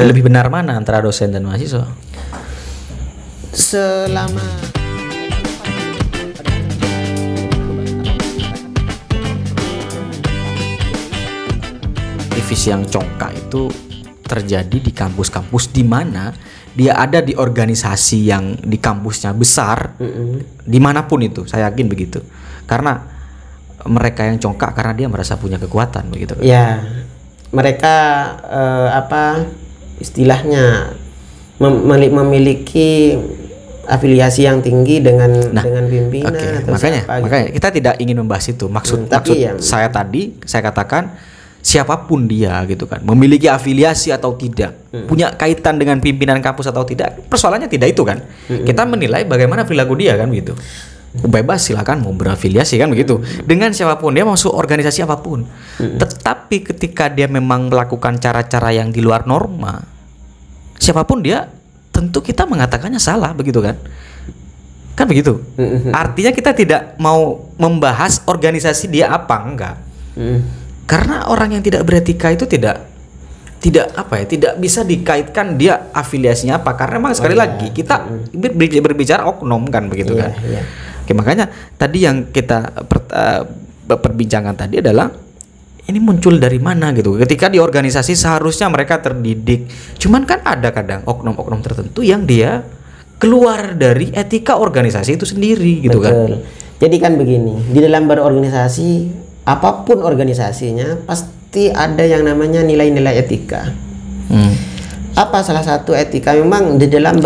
Lebih benar mana antara dosen dan mahasiswa? Selama aktivis yang congkak itu terjadi di kampus-kampus di mana dia ada di organisasi yang di kampusnya besar, dimanapun itu, saya yakin begitu. Karena mereka yang congkak karena dia merasa punya kekuatan begitu. Ya, mereka istilahnya memiliki afiliasi yang tinggi dengan pimpinan atau makanya gitu. kita tidak ingin membahas itu. Maksud saya tadi saya katakan siapapun dia gitu kan, memiliki afiliasi atau tidak, punya kaitan dengan pimpinan kampus atau tidak, persoalannya tidak itu kan. Kita menilai bagaimana perilaku dia kan begitu. Bebas silakan mau berafiliasi kan begitu. Dengan siapapun dia masuk organisasi apapun. Tetapi ketika dia memang melakukan cara-cara yang di luar norma, siapapun dia, tentu kita mengatakannya salah begitu kan. Kan begitu. Artinya kita tidak mau membahas organisasi dia apa enggak. Karena orang yang tidak beretika itu tidak bisa dikaitkan dia afiliasinya apa, karena memang sekali lagi kita berbicara oknum kan begitu kan. Oke, makanya tadi yang kita perbincangkan tadi adalah ini muncul dari mana gitu. Ketika di organisasi seharusnya mereka terdidik, cuman kan ada kadang oknum-oknum tertentu yang dia keluar dari etika organisasi itu sendiri gitu. Betul. Kan. Jadi kan begini, di dalam berorganisasi apapun organisasinya pasti ada yang namanya nilai-nilai etika. Apa salah satu etika? Memang di dalam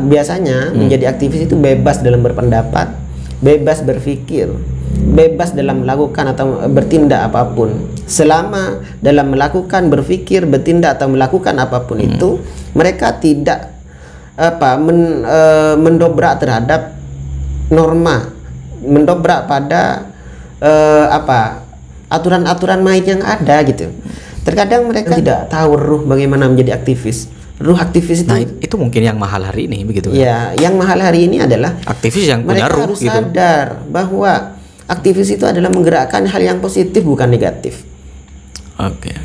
biasanya menjadi aktivis itu bebas dalam berpendapat, bebas berpikir, bebas dalam melakukan atau bertindak apapun. Selama dalam melakukan, berpikir, bertindak atau melakukan apapun itu mereka tidak mendobrak terhadap norma, mendobrak pada aturan-aturan main yang ada gitu. Terkadang mereka tidak tahu ruh bagaimana menjadi aktivis. Ruh aktivis itu, nah, itu mungkin yang mahal hari ini begitu kan? Ya, yang mahal hari ini adalah aktivis yang punya ruh harus gitu. sadar bahwa aktivis itu adalah menggerakkan hal yang positif bukan negatif. Oke.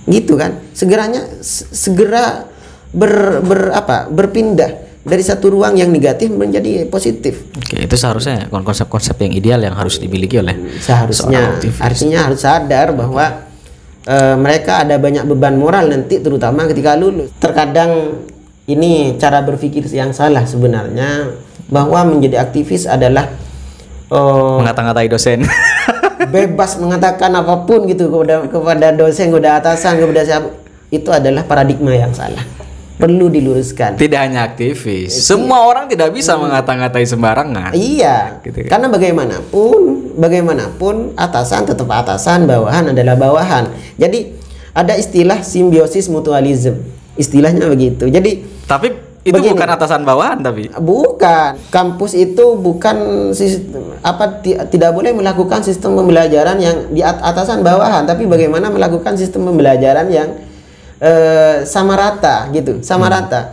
Gitu kan? Segera berpindah dari satu ruang yang negatif menjadi positif. Oke, itu seharusnya konsep-konsep yang ideal yang harus dimiliki oleh seharusnya. Artinya harus sadar bahwa mereka ada banyak beban moral nanti, terutama ketika lulus. Terkadang ini cara berpikir yang salah sebenarnya, bahwa menjadi aktivis adalah mengata-ngatai dosen. Bebas mengatakan apapun gitu kepada dosen, kepada atasan, kepada siapa. Itu adalah paradigma yang salah. Perlu diluruskan. Tidak hanya aktivis, semua orang tidak bisa mengata-ngatai sembarangan. Iya, gitu kan? Karena bagaimanapun atasan tetap atasan, bawahan adalah bawahan. Jadi ada istilah simbiosis mutualisme, istilahnya begitu. Jadi tapi itu bukan atasan bawahan, tapi bukan. Kampus itu bukan tidak boleh melakukan sistem pembelajaran yang di atasan bawahan, tapi bagaimana melakukan sistem pembelajaran yang sama rata gitu, sama rata.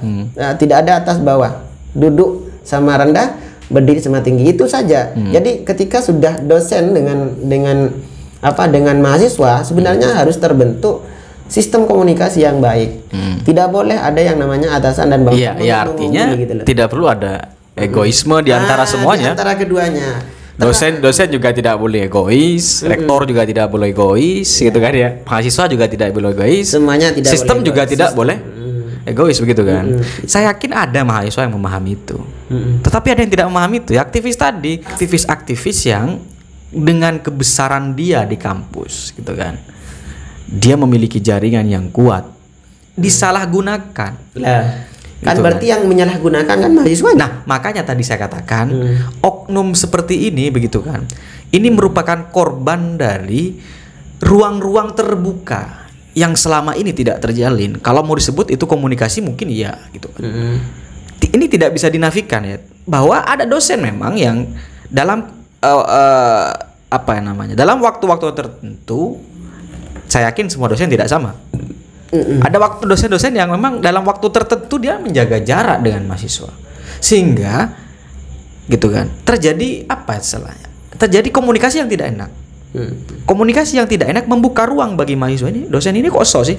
Tidak ada atas bawah, duduk sama rendah, berdiri sama tinggi, itu saja. Jadi ketika sudah dosen dengan mahasiswa, sebenarnya harus terbentuk sistem komunikasi yang baik. Tidak boleh ada yang namanya atasan dan bawahan. Iya, artinya gitu, tidak perlu ada egoisme di antara semuanya. Di antara keduanya. Dosen juga tidak boleh egois, rektor juga tidak boleh egois, gitu kan ya. Mahasiswa juga tidak boleh egois. Semuanya tidak Sistem boleh juga egois. tidak boleh egois begitu kan. Saya yakin ada mahasiswa yang memahami itu. Tetapi ada yang tidak memahami itu. Ya, aktivis yang dengan kebesaran dia di kampus, gitu kan. Dia memiliki jaringan yang kuat, disalahgunakan. Kan gitu berarti yang menyalahgunakan kan mahasiswa. Nah, makanya tadi saya katakan oknum seperti ini begitu kan. Ini merupakan korban dari ruang-ruang terbuka yang selama ini tidak terjalin. Kalau mau disebut itu komunikasi mungkin iya gitu kan. Ini tidak bisa dinafikan ya, bahwa ada dosen memang yang dalam dalam waktu-waktu tertentu, saya yakin semua dosen tidak sama. Ada waktu dosen-dosen yang memang dalam waktu tertentu dia menjaga jarak dengan mahasiswa, sehingga gitu kan terjadi terjadi komunikasi yang tidak enak. Komunikasi yang tidak enak membuka ruang bagi mahasiswa ini. Dosen ini kok sih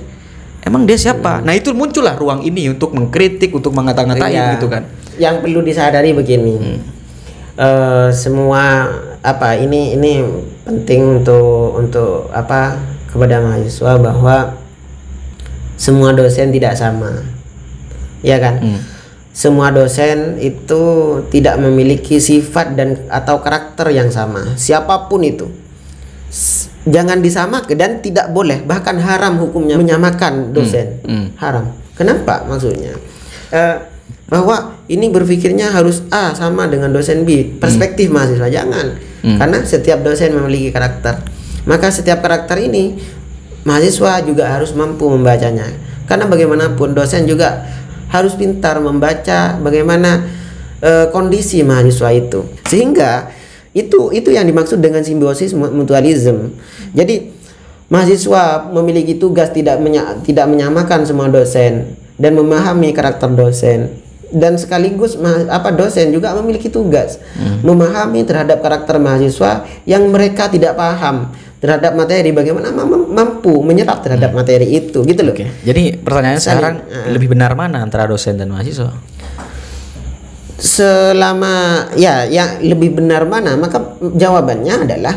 emang dia siapa? Nah itu muncullah ruang ini untuk mengkritik, untuk mengata-ngatain gitu kan. Yang perlu disadari begini, semua ini penting untuk kepada mahasiswa bahwa semua dosen tidak sama, ya kan? Semua dosen itu tidak memiliki sifat dan atau karakter yang sama, siapapun itu. Jangan disamakan dan tidak boleh, bahkan haram hukumnya menyamakan dosen. Haram. Kenapa maksudnya? Bahwa ini berpikirnya harus A sama dengan dosen B. Perspektif mahasiswa jangan. Karena setiap dosen memiliki karakter. Maka setiap karakter ini mahasiswa juga harus mampu membacanya. Karena bagaimanapun dosen juga harus pintar membaca bagaimana kondisi mahasiswa itu. Sehingga itu yang dimaksud dengan simbiosis mutualisme. Jadi mahasiswa memiliki tugas tidak menyamakan semua dosen dan memahami karakter dosen, dan sekaligus dosen juga memiliki tugas memahami terhadap karakter mahasiswa yang mereka tidak paham terhadap materi, bagaimana mampu menyerap terhadap materi itu gitu loh. Jadi pertanyaannya sekarang lebih benar mana antara dosen dan mahasiswa? Selama yang lebih benar mana, maka jawabannya adalah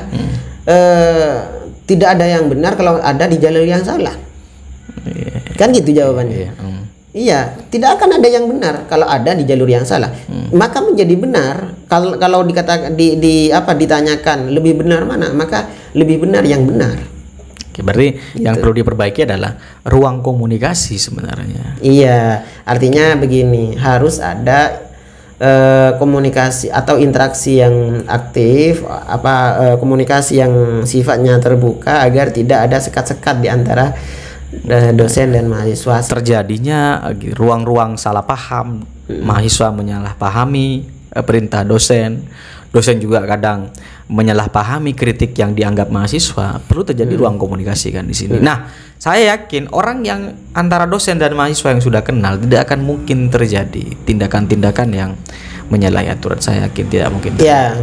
tidak ada yang benar kalau ada di jalur yang salah. Kan gitu jawabannya. Iya, tidak akan ada yang benar kalau ada di jalur yang salah. Maka menjadi benar kalau dikatakan ditanyakan lebih benar mana, maka lebih benar yang benar. Oke, berarti yang perlu diperbaiki adalah ruang komunikasi sebenarnya. Iya, artinya begini, harus ada komunikasi atau interaksi yang aktif, komunikasi yang sifatnya terbuka agar tidak ada sekat-sekat di antara dosen dan mahasiswa. Terjadinya ruang-ruang salah paham, mahasiswa menyalahpahami perintah dosen, dosen juga kadang menyalahpahami kritik yang dianggap mahasiswa. Perlu terjadi ruang komunikasi kan di sini. Nah, saya yakin orang yang antara dosen dan mahasiswa yang sudah kenal tidak akan mungkin terjadi tindakan-tindakan yang menyalahi aturan. Saya yakin tidak mungkin terjadi.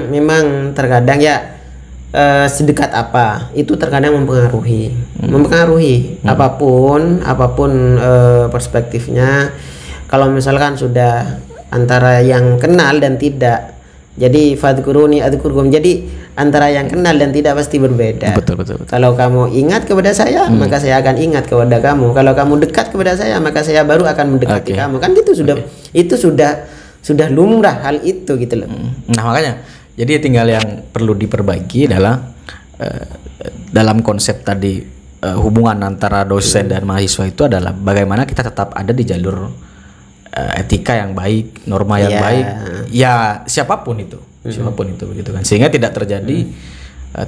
Memang terkadang sedekat apa itu terkadang mempengaruhi apapun perspektifnya. Kalau misalkan sudah antara yang kenal dan tidak, jadi fadkuruni adkurkum, jadi antara yang kenal dan tidak pasti berbeda. Betul. Kalau kamu ingat kepada saya, maka saya akan ingat kepada kamu. Kalau kamu dekat kepada saya, maka saya baru akan mendekati kamu. Kan gitu itu sudah lumrah hal itu gitu loh. Nah, makanya jadi tinggal yang perlu diperbaiki adalah dalam konsep tadi hubungan antara dosen dan mahasiswa itu adalah bagaimana kita tetap ada di jalur etika yang baik, norma yang baik, ya siapapun itu begitu kan, sehingga tidak terjadi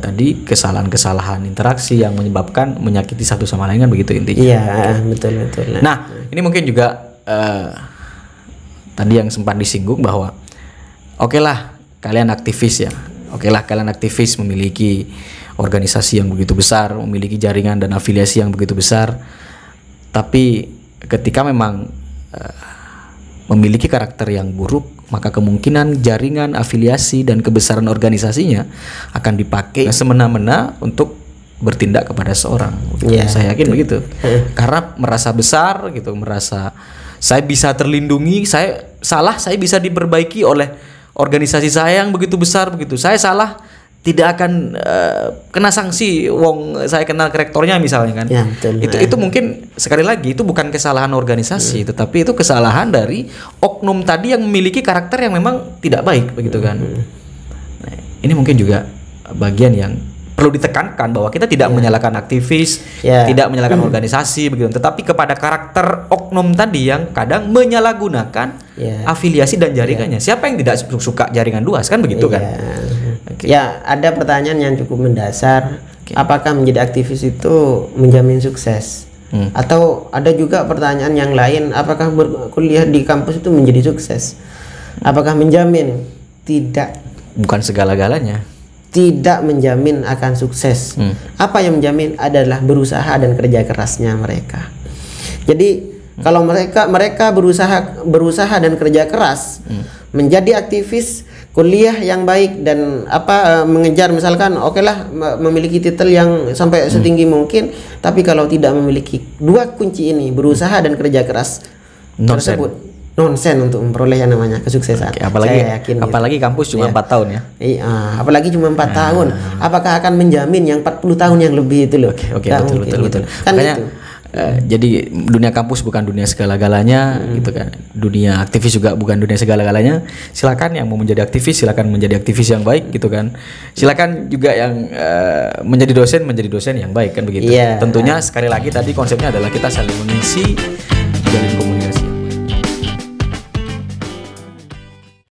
tadi kesalahan-kesalahan interaksi yang menyebabkan menyakiti satu sama lain kan, begitu intinya. Iya, betul. Nah, ini mungkin juga tadi yang sempat disinggung bahwa kalian aktivis memiliki organisasi yang begitu besar, memiliki jaringan dan afiliasi yang begitu besar, tapi ketika memang memiliki karakter yang buruk, maka kemungkinan jaringan, afiliasi, dan kebesaran organisasinya akan dipakai semena-mena untuk bertindak kepada seorang. Saya yakin begitu. Karena merasa besar gitu, merasa saya bisa terlindungi, saya salah, saya bisa diperbaiki oleh organisasi saya yang begitu besar begitu. Saya salah, tidak akan kena sanksi, saya kenal rektornya misalnya kan. Itu mungkin sekali lagi itu bukan kesalahan organisasi, tetapi itu kesalahan dari oknum tadi yang memiliki karakter yang memang tidak baik begitu kan. Nah, ini mungkin juga bagian yang perlu ditekankan bahwa kita tidak menyalahkan aktivis, tidak menyalahkan organisasi begitu, tetapi kepada karakter oknum tadi yang kadang menyalahgunakan afiliasi dan jaringannya. Siapa yang tidak suka jaringan luas kan begitu kan? Ya, ada pertanyaan yang cukup mendasar. Apakah menjadi aktivis itu menjamin sukses? Atau ada juga pertanyaan yang lain, apakah berkuliah di kampus itu menjadi sukses? Apakah menjamin? Tidak. Bukan segala-galanya. Tidak menjamin akan sukses. Apa yang menjamin adalah berusaha dan kerja kerasnya mereka. Jadi kalau mereka berusaha dan kerja keras menjadi aktivis, kuliah yang baik dan mengejar misalkan lah memiliki titel yang sampai setinggi mungkin, tapi kalau tidak memiliki dua kunci ini, berusaha dan kerja keras tersebut, nonsen untuk memperoleh yang namanya kesuksesan. Apalagi kampus cuma 4 tahun ya. Iya, apalagi cuma 4 tahun. Apakah akan menjamin yang 40 tahun yang lebih itu loh? Oke, betul. Kan makanya, itu. Jadi dunia kampus bukan dunia segala-galanya gitu kan. Dunia aktivis juga bukan dunia segala-galanya. Silakan yang mau menjadi aktivis, silakan menjadi aktivis yang baik gitu kan. Silakan juga yang menjadi dosen yang baik kan begitu. Yeah. Tentunya sekali lagi tadi konsepnya adalah kita saling mengisi, menjalin komunikasi